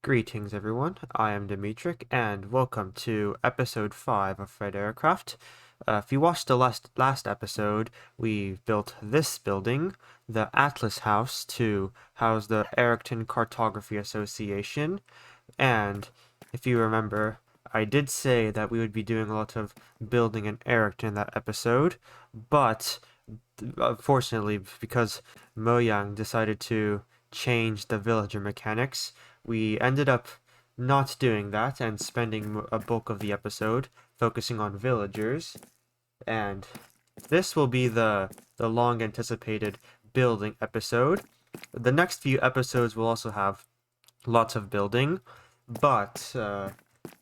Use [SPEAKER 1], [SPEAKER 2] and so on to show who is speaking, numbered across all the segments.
[SPEAKER 1] Greetings everyone, I am Dimitrik, and welcome to episode 5 of Fryderykraft. If you watched the last episode, we built this building, the Atlas House, to house the Erickton Cartography Association, and if you remember, I did say that we would be doing a lot of building in Erickton in that episode, but unfortunately, because Mojang decided to change the villager mechanics, we ended up not doing that and spending a bulk of the episode focusing on villagers. And this will be the long anticipated building episode. The next few episodes will also have lots of building, but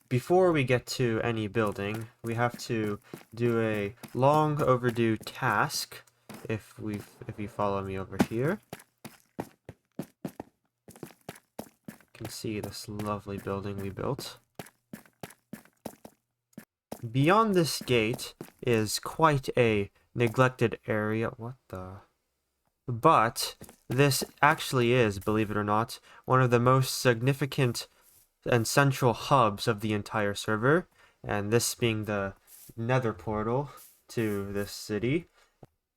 [SPEAKER 1] before we get to any building, we have to do a long overdue task. If you follow me over here, you can see this lovely building we built. Beyond this gate is quite a neglected area. But this actually is, believe it or not, one of the most significant and central hubs of the entire server, and this being the nether portal to this city.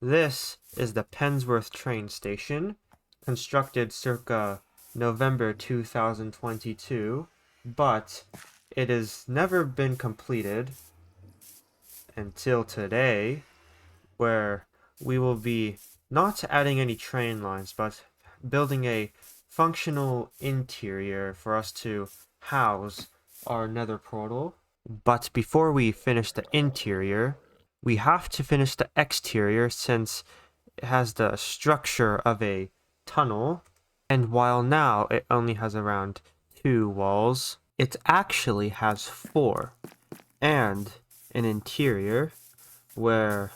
[SPEAKER 1] This is the Pensworth train station, constructed circa November 2022, but it has never been completed until today, where we will be not adding any train lines, but building a functional interior for us to house our nether portal. But before we finish the interior, we have to finish the exterior since it has the structure of a tunnel, and while now it only has around 2 walls, it actually has 4, and an interior where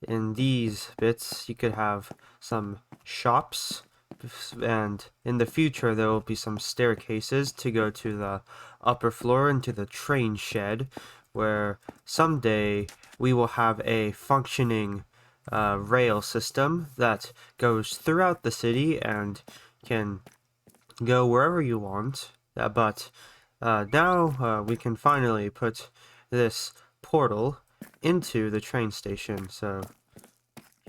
[SPEAKER 1] in these bits you could have some shops, and in the future there will be some staircases to go to the upper floor into the train shed, where someday we will have a functioning rail system that goes throughout the city and can go wherever you want. But now we can finally put this portal into the train station, so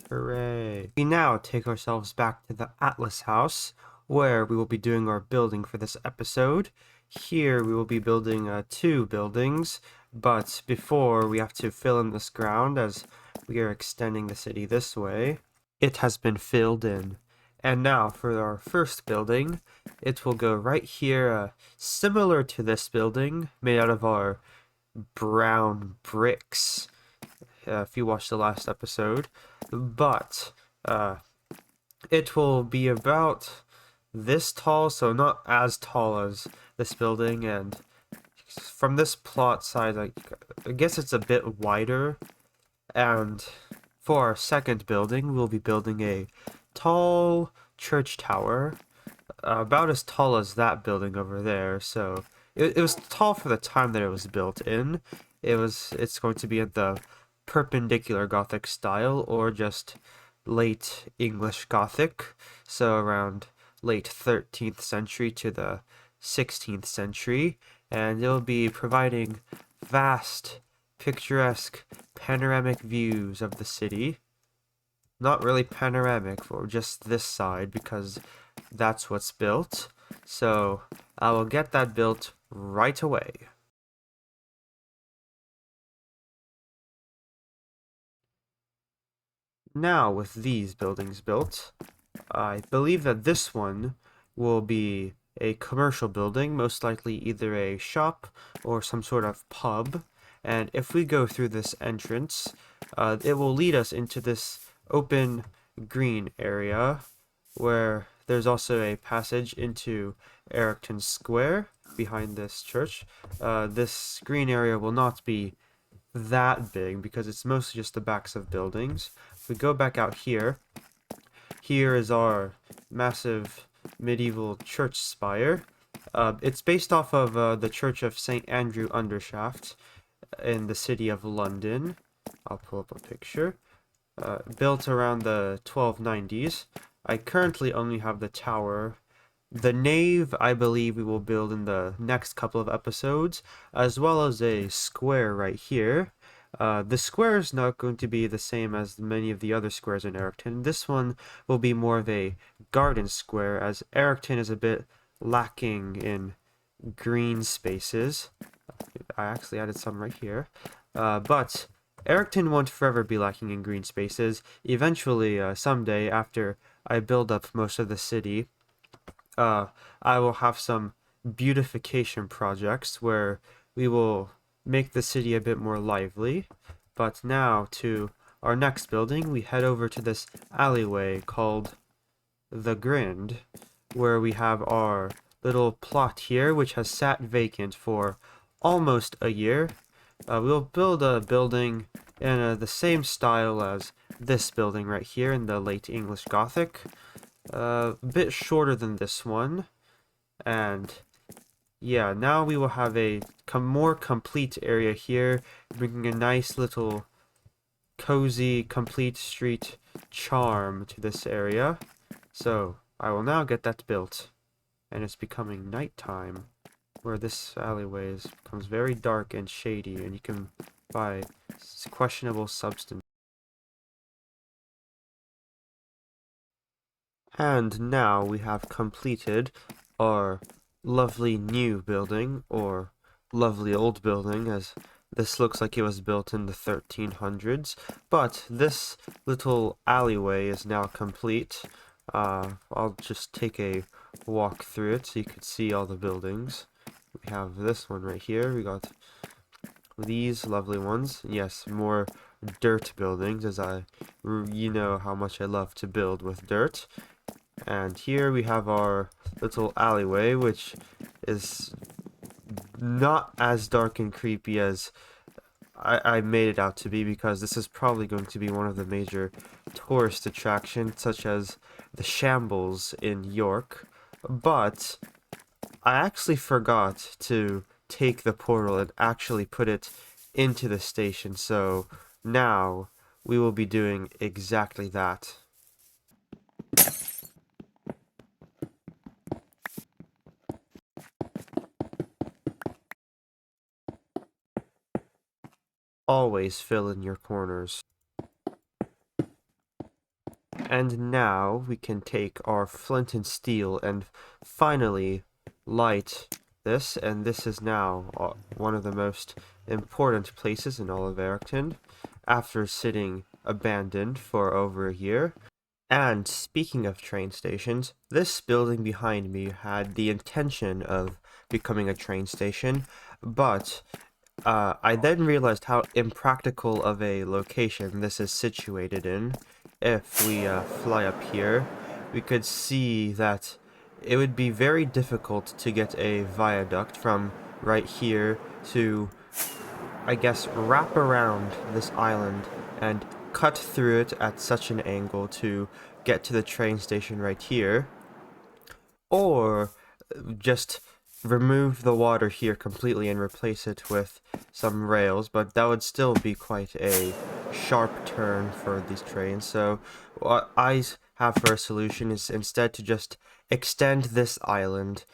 [SPEAKER 1] hooray. We now take ourselves back to the Atlas House, where we will be doing our building for this episode. Here we will be building 2 buildings, but before we have to fill in this ground as we are extending the city this way. It has been filled in. And now for our first building, it will go right here, similar to this building, made out of our brown bricks, if you watched the last episode, but it will be about this tall, so not as tall as this building, and from this plot size, I guess it's a bit wider. And for our second building, we'll be building a tall church tower, about as tall as that building over there, so it was tall for the time that it was built in. It's going to be in the perpendicular Gothic style, or just late English Gothic, so around late 13th century to the 16th century, and it'll be providing vast, picturesque, panoramic views of the city. Not really panoramic for just this side, because that's what's built, so I will get that built right away. Now, with these buildings built, I believe that this one will be a commercial building, most likely either a shop or some sort of pub. And if we go through this entrance, it will lead us into this open green area, where there's also a passage into Erickton Square behind this church. This green area will not be that big because it's mostly just the backs of buildings. If we go back out here, here is our massive medieval church spire. It's based off of the Church of St. Andrew Undershaft in the city of London. I'll pull up a picture. Built around the 1290s. I currently only have the tower The nave, I believe we will build in the next couple of episodes, as well as a square right here. The square is not going to be the same as many of the other squares in Ericton. This one will be more of a garden square, as Ericton is a bit lacking in green spaces. I actually added some right here. But Ericton won't forever be lacking in green spaces. Eventually, someday, after I build up most of the city, uh, I will have some beautification projects where we will make the city a bit more lively. But now, to our next building, we head over to this alleyway called the Grind, where we have our little plot here, which has sat vacant for almost a year. We'll build a building in the same style as this building right here in the late English Gothic. A bit shorter than this one. And yeah, now we will have a more complete area here, bringing a nice little cozy, complete street charm to this area. So I will now get that built. And it's becoming nighttime, where this alleyway becomes very dark and shady, and you can buy questionable substance. And now we have completed our lovely new building, or lovely old building, as this looks like it was built in the 1300s. But this little alleyway is now complete. I'll just take a walk through it so you can see all the buildings. We have this one right here. We got these lovely ones. Yes, more dirt buildings, as you know how much I love to build with dirt. And here we have our little alleyway, which is not as dark and creepy as I made it out to be, because this is probably going to be one of the major tourist attractions, such as the Shambles in York. But I actually forgot to take the portal and actually put it into the station, so now we will be doing exactly that. Always fill in your corners. And now we can take our flint and steel and finally light this, and this is now one of the most important places in all of Ericton, after sitting abandoned for over a year. And speaking of train stations, this building behind me had the intention of becoming a train station, but I then realized how impractical of a location this is situated in. If we fly up here, we could see that it would be very difficult to get a viaduct from right here to, I guess, wrap around this island and cut through it at such an angle to get to the train station right here, or just remove the water here completely and replace it with some rails, but that would still be quite a sharp turn for these trains. So what I have for a solution is instead to just extend this island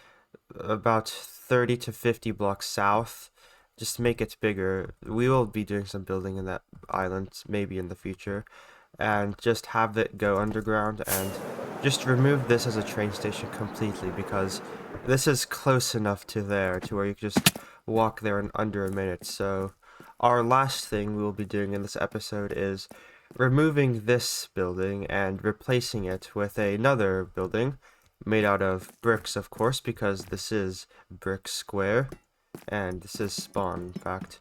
[SPEAKER 1] about 30 to 50 blocks south, just make it bigger. We will be doing some building in that island maybe in the future, and just have it go underground and just remove this as a train station completely, because this is close enough to there to where you can just walk there in under a minute. So our last thing we will be doing in this episode is removing this building and replacing it with another building made out of bricks, of course, because this is brick square, and this is spawn, in fact.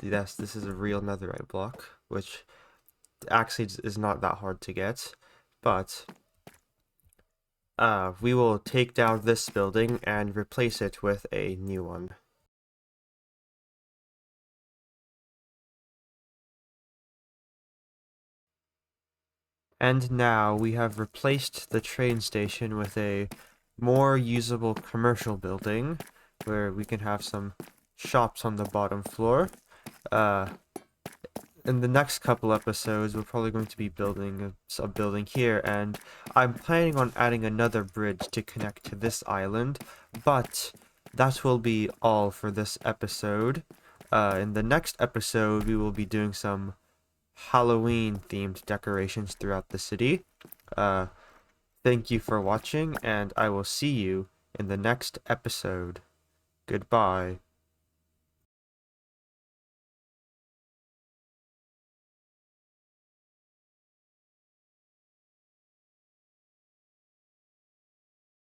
[SPEAKER 1] Yes, this is a real netherite block, which actually is not that hard to get, but we will take down this building and replace it with a new one. And now we have replaced the train station with a more usable commercial building, where we can have some shops on the bottom floor. in the next couple episodes, we're probably going to be building a building here, and I'm planning on adding another bridge to connect to this island, but that will be all for this episode. In the next episode, we will be doing some Halloween-themed decorations throughout the city. Uh, Thank you for watching, and I will see you in the next episode. Goodbye.